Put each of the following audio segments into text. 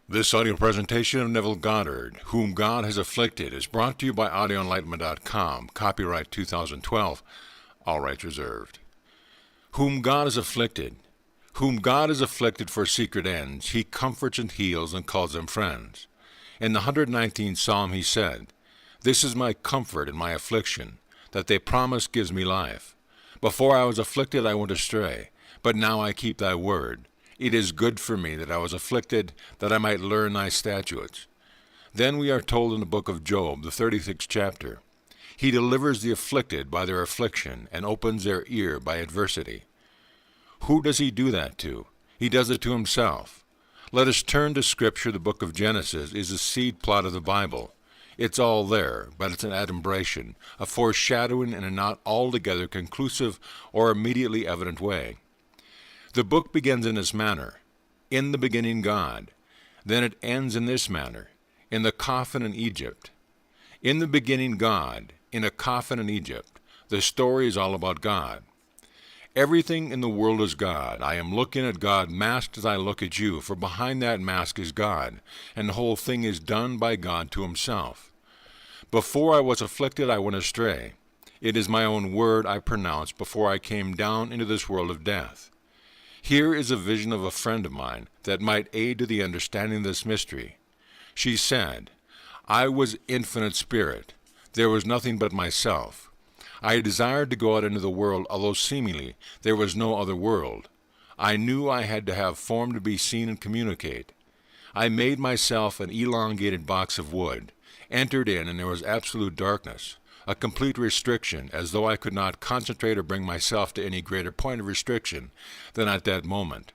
This audio presentation of Neville Goddard, Whom God Has Afflicted, is brought to you by audioenlightenment.com. Copyright 2012. All rights reserved. Whom God has afflicted. Whom God has afflicted for secret ends, he comforts and heals and calls them friends. In the 119th Psalm he said, "This is my comfort in my affliction, that thy promise gives me life. Before I was afflicted I went astray, but now I keep thy word. It is good for me that I was afflicted, that I might learn thy statutes." Then we are told in the book of Job, the 36th chapter, he delivers the afflicted by their affliction and opens their ear by adversity. Who does he do that to? He does it to himself. Let us turn to Scripture. The book of Genesis is the seed plot of the Bible. It's all there, but it's an adumbration, a foreshadowing in a not altogether conclusive or immediately evident way. The book begins in this manner, "In the beginning God." Then it ends in this manner, "In the coffin in Egypt." In the beginning God, in a coffin in Egypt. The story is all about God. Everything in the world is God. I am looking at God masked as I look at you, for behind that mask is God, and the whole thing is done by God to himself. Before I was afflicted, I went astray. It is my own word I pronounced before I came down into this world of death. Here is a vision of a friend of mine that might aid to the understanding of this mystery. She said, "I was infinite spirit. There was nothing but myself. I desired to go out into the world, although seemingly there was no other world. I knew I had to have form to be seen and communicate. I made myself an elongated box of wood, entered in, and there was absolute darkness, a complete restriction, as though I could not concentrate or bring myself to any greater point of restriction than at that moment.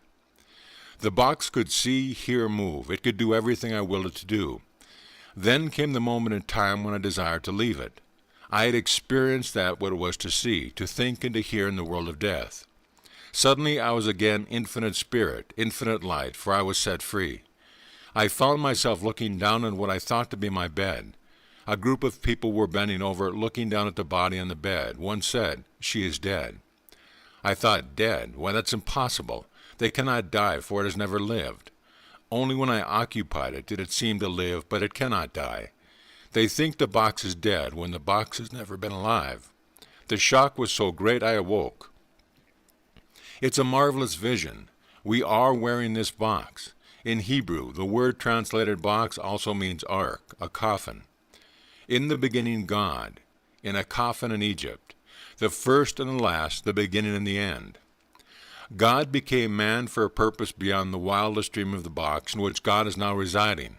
The box could see, hear, move. It could do everything I willed it to do. Then came the moment in time when I desired to leave it. I had experienced that what it was to see, to think, and to hear in the world of death. Suddenly I was again infinite spirit, infinite light, for I was set free. I found myself looking down on what I thought to be my bed. A group of people were bending over, looking down at the body on the bed. One said, "She is dead." I thought, dead? Why, that's impossible. They cannot die, for it has never lived. Only when I occupied it did it seem to live, but it cannot die. They think the box is dead, when the box has never been alive. The shock was so great I awoke. It's a marvelous vision. We are wearing this box. In Hebrew, the word translated box also means ark, a coffin. In the beginning God, in a coffin in Egypt, the first and the last, the beginning and the end. God became man for a purpose beyond the wildest dream of the box in which God is now residing.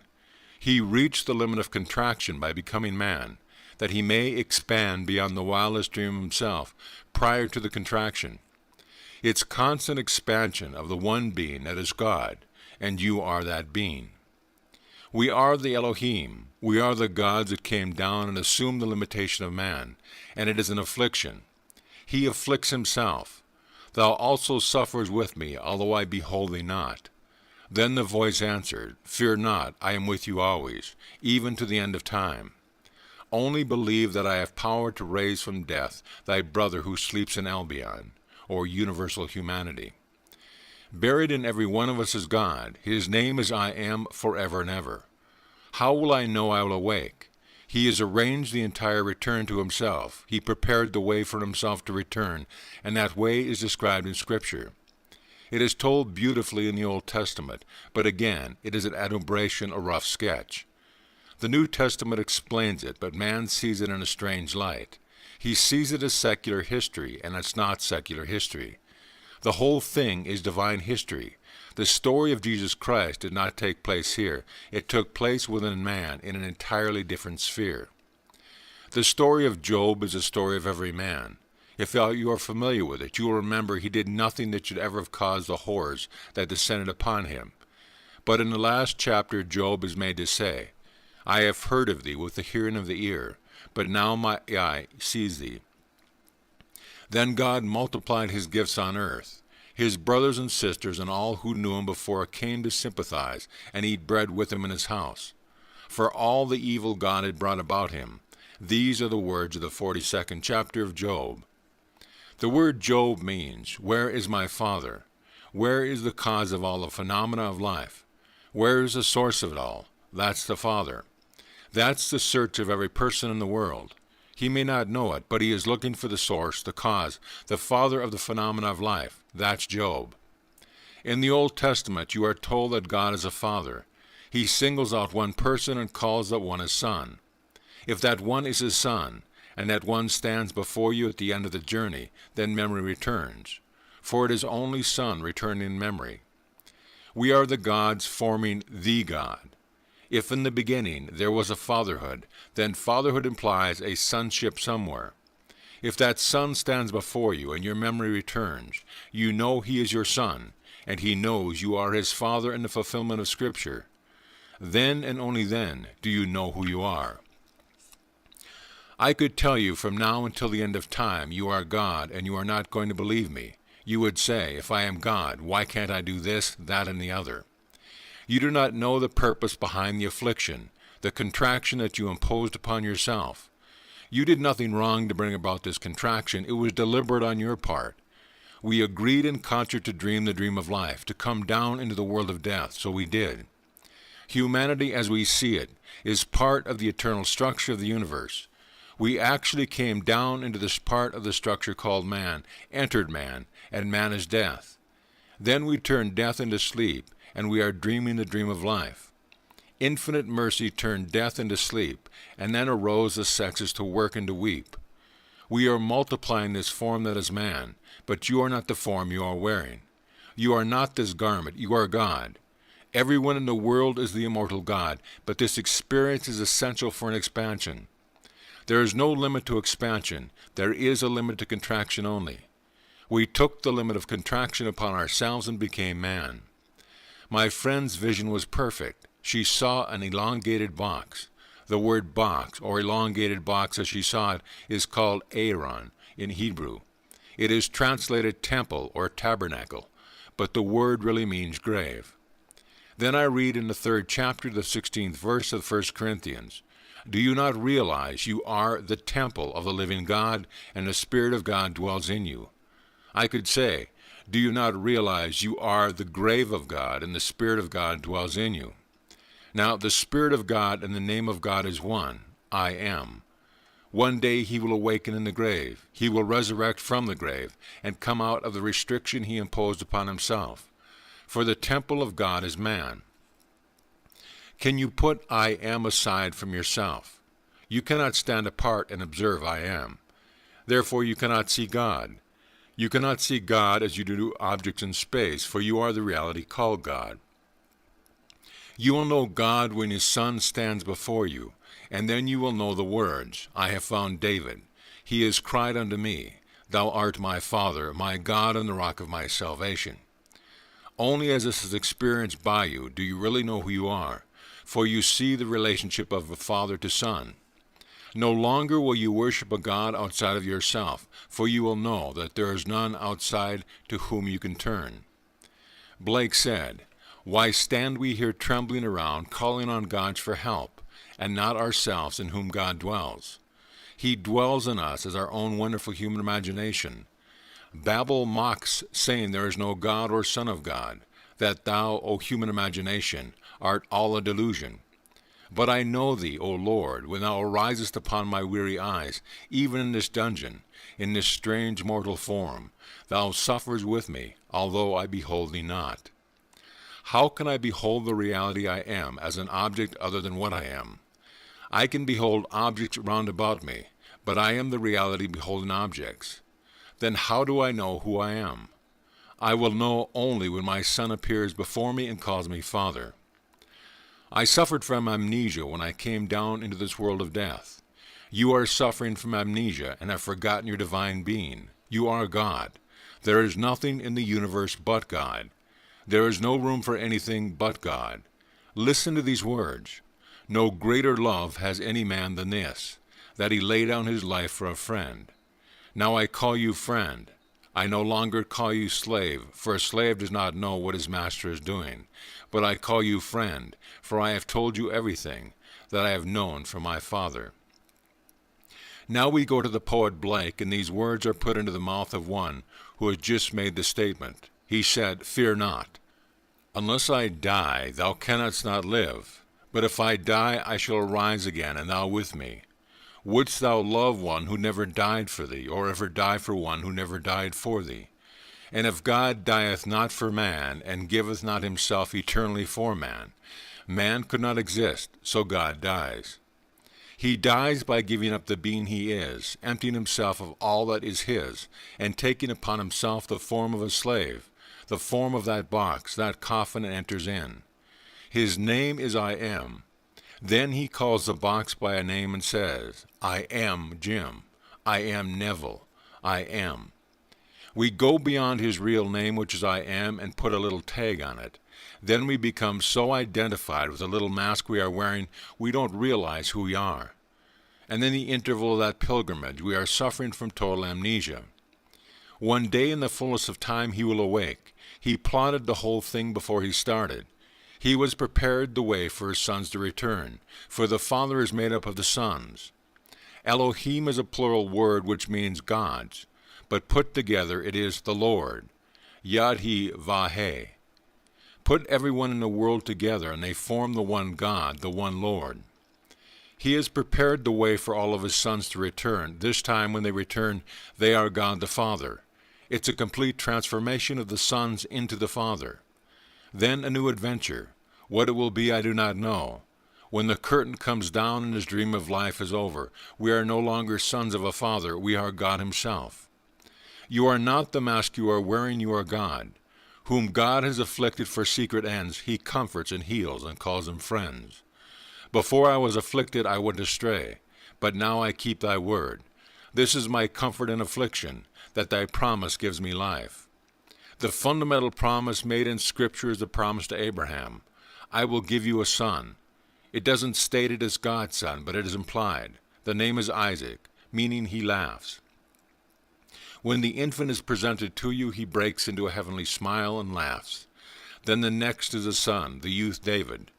He reached the limit of contraction by becoming man, that he may expand beyond the wildest dream of himself prior to the contraction. It's constant expansion of the one being that is God, and you are that being. We are the Elohim. We are the gods that came down and assumed the limitation of man, and it is an affliction. He afflicts himself. "Thou also sufferest with me, although I behold thee not." Then the voice answered, "Fear not, I am with you always, even to the end of time. Only believe that I have power to raise from death thy brother who sleeps in Albion," or universal humanity. Buried in every one of us is God. His name is I Am forever and ever. How will I know I will awake? He has arranged the entire return to himself. He prepared the way for himself to return, and that way is described in Scripture. It is told beautifully in the Old Testament, but again, it is an adumbration, a rough sketch. The New Testament explains it, but man sees it in a strange light. He sees it as secular history, and it's not secular history. The whole thing is divine history. The story of Jesus Christ did not take place here. It took place within man in an entirely different sphere. The story of Job is the story of every man. If you are familiar with it, you will remember he did nothing that should ever have caused the horrors that descended upon him. But in the last chapter, Job is made to say, "I have heard of thee with the hearing of the ear, but now my eye sees thee." Then God multiplied his gifts on earth. His brothers and sisters and all who knew him before came to sympathize and eat bread with him in his house. For all the evil God had brought about him, these are the words of the 42nd chapter of Job. The word Job means, "Where is my father? Where is the cause of all the phenomena of life? Where is the source of it all? That's the Father. That's the search of every person in the world. He may not know it, but he is looking for the source, the cause, the father of the phenomena of life. That's Job. In the Old Testament, you are told that God is a father. He singles out one person and calls that one his son. If that one is his son, and that one stands before you at the end of the journey, then memory returns. For it is only Son returning in memory. We are the gods forming the God. If in the beginning there was a fatherhood, then fatherhood implies a sonship somewhere. If that son stands before you and your memory returns, you know he is your son, and he knows you are his father in the fulfillment of Scripture. Then and only then do you know who you are. I could tell you from now until the end of time you are God, and you are not going to believe me. You would say, if I am God, why can't I do this, that, and the other? You do not know the purpose behind the affliction, the contraction that you imposed upon yourself. You did nothing wrong to bring about this contraction. It was deliberate on your part. We agreed in concert to dream the dream of life, to come down into the world of death, so we did. Humanity as we see it is part of the eternal structure of the universe. We actually came down into this part of the structure called man, entered man, and man is death. Then we turned death into sleep, and we are dreaming the dream of life. Infinite mercy turned death into sleep, and then arose the sexes to work and to weep. We are multiplying this form that is man, but you are not the form you are wearing. You are not this garment, you are God. Everyone in the world is the immortal God, but this experience is essential for an expansion. There is no limit to expansion. There is a limit to contraction only. We took the limit of contraction upon ourselves and became man. My friend's vision was perfect. She saw an elongated box. The word box, or elongated box as she saw it, is called Aaron in Hebrew. It is translated temple or tabernacle, but the word really means grave. Then I read in the 3rd chapter, the 16th verse of 1 Corinthians, do you not realize you are the temple of the living God, and the Spirit of God dwells in you? I could say, do you not realize you are the grave of God, and the Spirit of God dwells in you? Now, the Spirit of God and the name of God is one, I am. One day he will awaken in the grave. He will resurrect from the grave, and come out of the restriction he imposed upon himself. For the temple of God is man. Can you put I am aside from yourself? You cannot stand apart and observe I am. Therefore you cannot see God. You cannot see God as you do objects in space, for you are the reality called God. You will know God when his Son stands before you, and then you will know the words, I have found David. He has cried unto me, Thou art my Father, my God and the rock of my salvation. Only as this is experienced by you do you really know who you are, for you see the relationship of a father to son. No longer will you worship a God outside of yourself, for you will know that there is none outside to whom you can turn. Blake said, Why stand we here trembling around, calling on gods for help, and not ourselves in whom God dwells? He dwells in us as our own wonderful human imagination. Babel mocks, saying there is no God or Son of God, that thou, O human imagination, art all a delusion. But I know thee, O Lord, when thou arisest upon my weary eyes, even in this dungeon, in this strange mortal form. Thou sufferest with me, although I behold thee not. How can I behold the reality I am as an object other than what I am? I can behold objects round about me, but I am the reality beholding objects. Then how do I know who I am? I will know only when my Son appears before me and calls me Father. I suffered from amnesia when I came down into this world of death. You are suffering from amnesia and have forgotten your divine being. You are God. There is nothing in the universe but God. There is no room for anything but God. Listen to these words. No greater love has any man than this, that he lay down his life for a friend. Now I call you friend. I no longer call you slave, for a slave does not know what his master is doing. But I call you friend, for I have told you everything that I have known from my Father. Now we go to the poet Blake, and these words are put into the mouth of one who has just made the statement. He said, Fear not. Unless I die, thou canst not live. But if I die, I shall arise again, and thou with me. Wouldst thou love one who never died for thee, or ever die for one who never died for thee? And if God dieth not for man, and giveth not himself eternally for man, man could not exist, so God dies. He dies by giving up the being he is, emptying himself of all that is his, and taking upon himself the form of a slave, the form of that box, that coffin, and enters in. His name is I Am. Then he calls the box by a name and says, I am Jim. I am Neville. I am. We go beyond his real name, which is I Am, and put a little tag on it. Then we become so identified with the little mask we are wearing, we don't realize who we are. And in the interval of that pilgrimage, we are suffering from total amnesia. One day in the fullness of time he will awake. He plotted the whole thing before he started. He was prepared the way for his sons to return, for the Father is made up of the sons. Elohim is a plural word which means gods, but put together it is the Lord, Yad-He-Vah-He. Put everyone in the world together, and they form the one God, the one Lord. He has prepared the way for all of his sons to return. This time when they return, they are God the Father. It's a complete transformation of the sons into the Father. Then a new adventure. What it will be, I do not know. When the curtain comes down and his dream of life is over, we are no longer sons of a father, we are God himself. You are not the mask you are wearing, you are God. Whom God has afflicted for secret ends, he comforts and heals and calls them friends. Before I was afflicted, I went astray, but now I keep thy word. This is my comfort in affliction, that thy promise gives me life. The fundamental promise made in Scripture is the promise to Abraham. I will give you a son. It doesn't state it as God's son, but it is implied. The name is Isaac, meaning he laughs. When the infant is presented to you, he breaks into a heavenly smile and laughs. Then the next is a son, the youth David.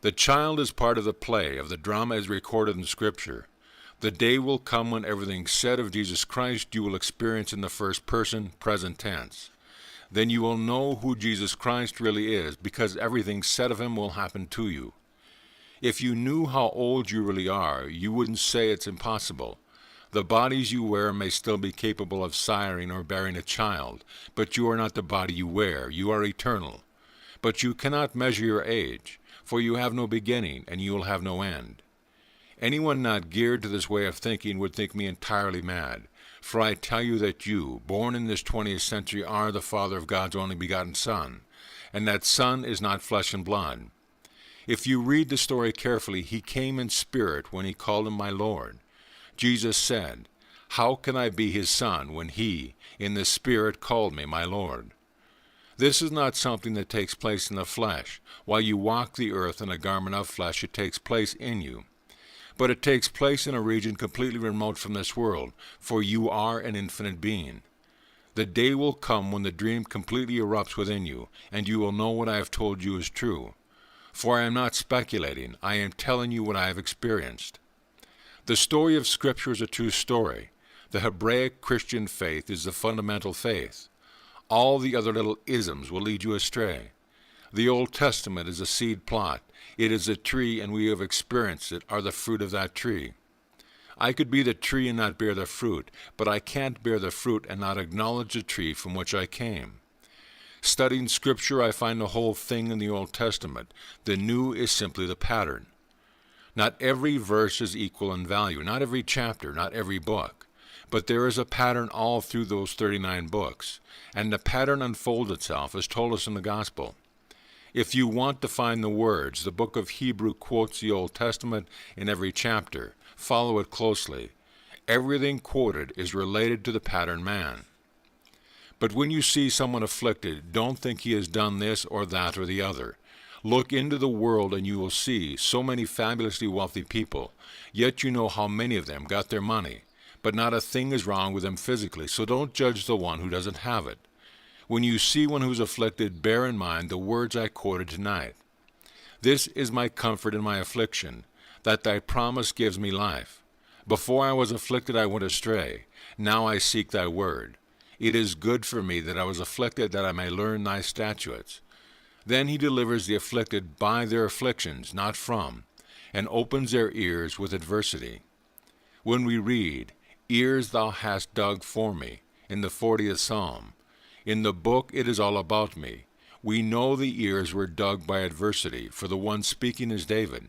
The child is part of the play, of the drama as recorded in Scripture. The day will come when everything said of Jesus Christ you will experience in the first person, present tense. Then you will know who Jesus Christ really is, because everything said of him will happen to you. If you knew how old you really are, you wouldn't say it's impossible. The bodies you wear may still be capable of siring or bearing a child, but you are not the body you wear. You are eternal. But you cannot measure your age, for you have no beginning, and you will have no end. Anyone not geared to this way of thinking would think me entirely mad, for I tell you that you, born in this 20th century, are the father of God's only begotten Son, and that Son is not flesh and blood. If you read the story carefully, he came in spirit when he called him my Lord. Jesus said, how can I be his son when he, in the spirit, called me my Lord? This is not something that takes place in the flesh. While you walk the earth in a garment of flesh, it takes place in you. But it takes place in a region completely remote from this world, for you are an infinite being. The day will come when the dream completely erupts within you, and you will know what I have told you is true. For I am not speculating, I am telling you what I have experienced. The story of Scripture is a true story. The Hebraic Christian faith is the fundamental faith. All the other little isms will lead you astray. The Old Testament is a seed plot. It is a tree, and we have experienced it, are the fruit of that tree. I could be the tree and not bear the fruit, but I can't bear the fruit and not acknowledge the tree from which I came. Studying Scripture, I find the whole thing in the Old Testament. The New is simply the pattern. Not every verse is equal in value, not every chapter, not every book. But there is a pattern all through those 39 books, and the pattern unfolds itself as told us in the Gospel. If you want to find the words, the book of Hebrew quotes the Old Testament in every chapter. Follow it closely. Everything quoted is related to the pattern man. But when you see someone afflicted, don't think he has done this or that or the other. Look into the world and you will see so many fabulously wealthy people, yet you know how many of them got their money. But not a thing is wrong with them physically, so don't judge the one who doesn't have it. When you see one who's afflicted, bear in mind the words I quoted tonight. This is my comfort in my affliction, that thy promise gives me life. Before I was afflicted I went astray. Now I seek thy word. It is good for me that I was afflicted, that I may learn thy statutes. Then he delivers the afflicted by their afflictions, not from, and opens their ears with adversity. When we read, "Ears thou hast dug for me," in the 40th Psalm, in the book it is all about me, we know the ears were dug by adversity, for the one speaking is David.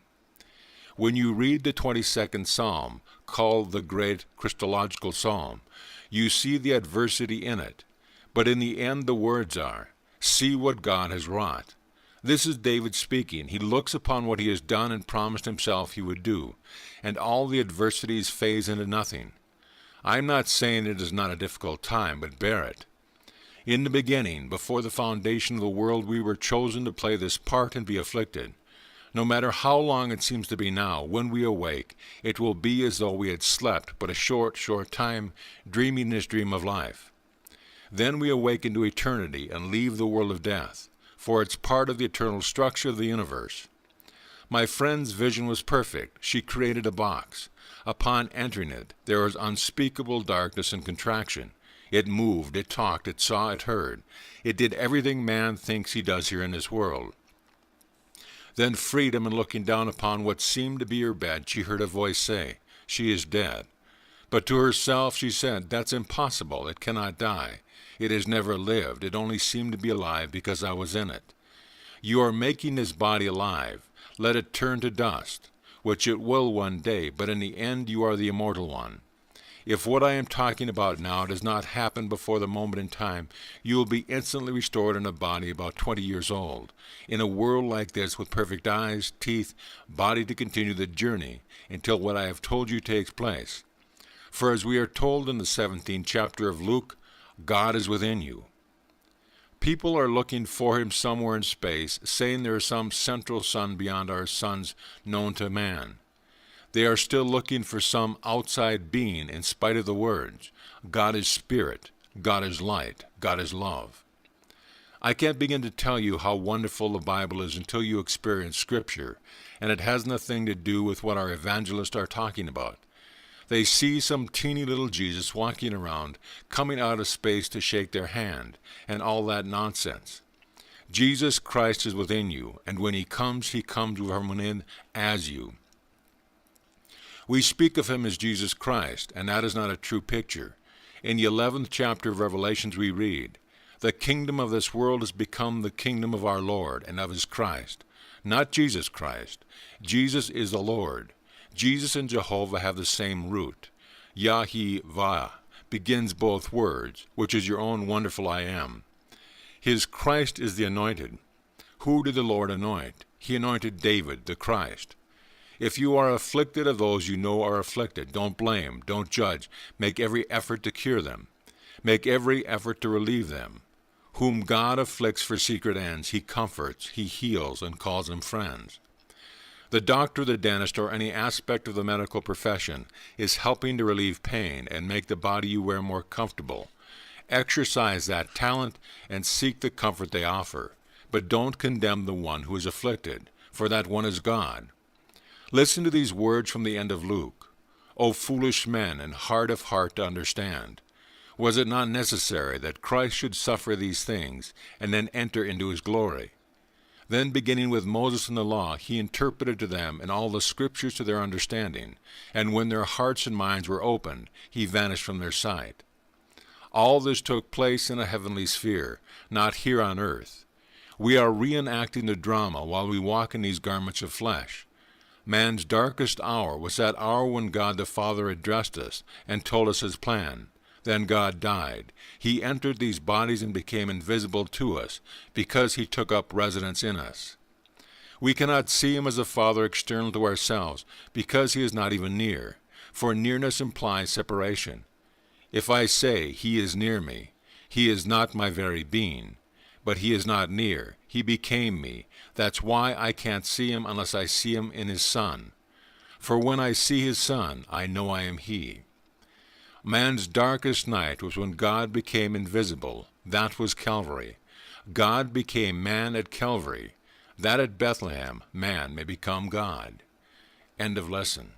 When you read the 22nd Psalm, called the Great Christological Psalm, you see the adversity in it, but in the end the words are, "See what God has wrought." This is David speaking. He looks upon what he has done and promised himself he would do, and all the adversities phase into nothing. I'm not saying it is not a difficult time, but bear it. In the beginning, before the foundation of the world, we were chosen to play this part and be afflicted. No matter how long it seems to be now, when we awake, it will be as though we had slept but a short time, dreaming this dream of life. Then we awake into eternity and leave the world of death, for it's part of the eternal structure of the universe. My friend's vision was perfect. She created a box. Upon entering it, there was unspeakable darkness and contraction. It moved, it talked, it saw, it heard. It did everything man thinks he does here in this world. Then freedom, and looking down upon what seemed to be her bed, she heard a voice say, "She is dead." But to herself she said, "That's impossible. It cannot die. It has never lived. It only seemed to be alive because I was in it." You are making this body alive. Let it turn to dust, which it will one day, but in the end you are the immortal one. If what I am talking about now does not happen before the moment in time, you will be instantly restored in a body about 20 years old, in a world like this, with perfect eyes, teeth, body to continue the journey until what I have told you takes place. For as we are told in the 17th chapter of Luke, God is within you. People are looking for him somewhere in space, saying there is some central sun beyond our suns known to man. They are still looking for some outside being in spite of the words, God is spirit, God is light, God is love. I can't begin to tell you how wonderful the Bible is until you experience Scripture, and it has nothing to do with what our evangelists are talking about. They see some teeny little Jesus walking around, coming out of space to shake their hand, and all that nonsense. Jesus Christ is within you, and when he comes from within as you. We speak of him as Jesus Christ, and that is not a true picture. In the 11th chapter of Revelations we read, "The kingdom of this world has become the kingdom of our Lord and of his Christ." Not Jesus Christ. Jesus is the Lord. Jesus and Jehovah have the same root. Yahweh begins both words, which is your own wonderful I am. His Christ is the anointed. Who did the Lord anoint? He anointed David, the Christ. If you are afflicted of those you know are afflicted, don't blame, don't judge. Make every effort to cure them. Make every effort to relieve them. Whom God afflicts for secret ends, he comforts, he heals, and calls them friends. The doctor, the dentist, or any aspect of the medical profession is helping to relieve pain and make the body you wear more comfortable. Exercise that talent and seek the comfort they offer, but don't condemn the one who is afflicted, for that one is God. Listen to these words from the end of Luke. O foolish men and hard of heart to understand. Was it not necessary that Christ should suffer these things and then enter into his glory? Then, beginning with Moses and the law, he interpreted to them in all the scriptures to their understanding, and when their hearts and minds were opened, he vanished from their sight. All this took place in a heavenly sphere, not here on earth. We are reenacting the drama while we walk in these garments of flesh. Man's darkest hour was that hour when God the Father addressed us and told us his plan. Then God died. He entered these bodies and became invisible to us because he took up residence in us. We cannot see him as a Father external to ourselves because he is not even near, for nearness implies separation. If I say, he is near me, he is not my very being, but he is not near. He became me. That's why I can't see him unless I see him in his Son. For when I see his Son, I know I am he. Man's darkest night was when God became invisible. That was Calvary. God became man at Calvary. That at Bethlehem, man may become God. End of lesson.